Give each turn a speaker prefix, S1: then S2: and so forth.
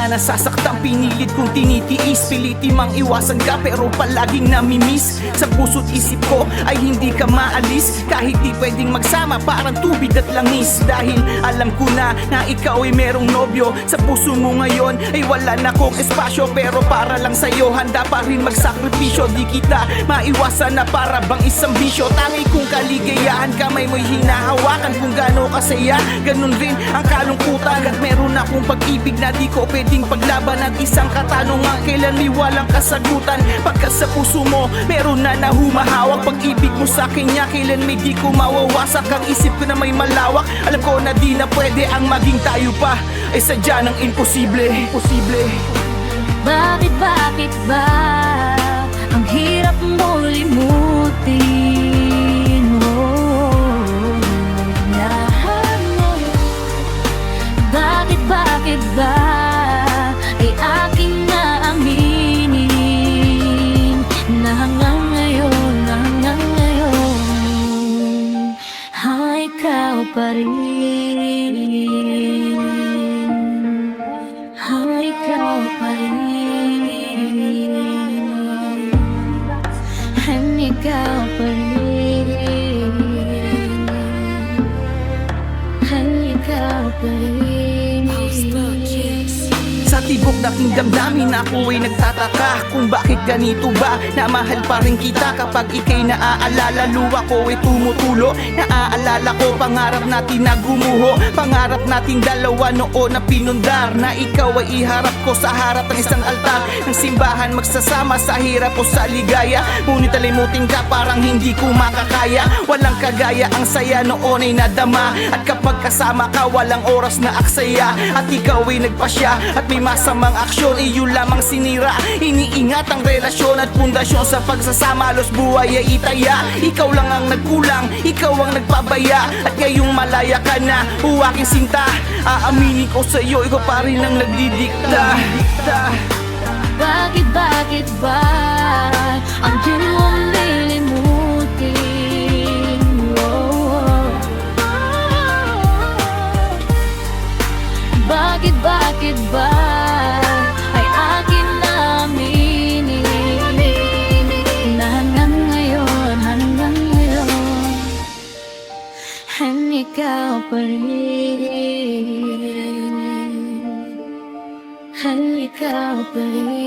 S1: na nasasaktan, pinilit kong tinitiis. Piliti mang iwasan ka pero palaging namimiss. Sa puso't isip ko ay hindi ka maalis. Kahit di pwedeng magsama parang tubig at langis. Dahil alam ko na ikaw ay merong nobyo. Sa puso mo ngayon ay wala na akong espasyo. Pero para lang sa'yo handa pa rin magsakripisyo. Di kita maiwasan na para bang isang bisyo. Tangi kong kaligayahan, kamay mo'y hinahawakan. Kung gaano kasaya, ganun rin ang kalungkutan. At meron akong pag-ibig na di ko pwedeng paglaban. At isang katanungan, kailan may walang kasagutan. Pagka sa puso mo, meron na humahawak. Pag-ibig mo sa akin niya, kailan may di ko mawawasak. Ang isip ko na may malawak, alam ko na di na pwede ang maging tayo pa. Ay sadya ng imposible.
S2: Bakit ba ang hirap mo limutin mo? Bakit ba ay aking naaminin na hanggang ngayon ikaw pa rin, ikaw pa rin, ikaw pa rin, ikaw pa rin.
S1: Sa tibok na aking damdamin ako ay nagtataka kung bakit ganito ba na mahal pa rin kita kapag ika'y naaalala. Luwa ko ay tumutulo, naaalala ko pangarap natin na gumuho. Pangarap nating dalawa noon na pinundar, na ikaw ay iharap ko sa harap ng isang altar ng simbahan, magsasama sa hirap o sa ligaya. Ngunit alimutin ka parang hindi ko makakaya. Walang kagaya ang saya noon ay nadama. At kapag kasama ka walang oras na aksaya. At ikaw ay nagpasya at may masamang aksyon, iyo lamang sinira. Iniingat ang relasyon at pundasyon sa pagsasama, los buhay ay itaya. Ikaw lang ang nagkulang, ikaw ang nagpabaya. At ngayong malaya ka na, o aking sinta, aaminin ko sa'yo, ikaw pa rin ang nagdidikta.
S2: Bakit ba ang di mo lilimutin? Bakit ba ay akin naaminin na hanggang ngayon ikaw pa rin, ikaw pa rin.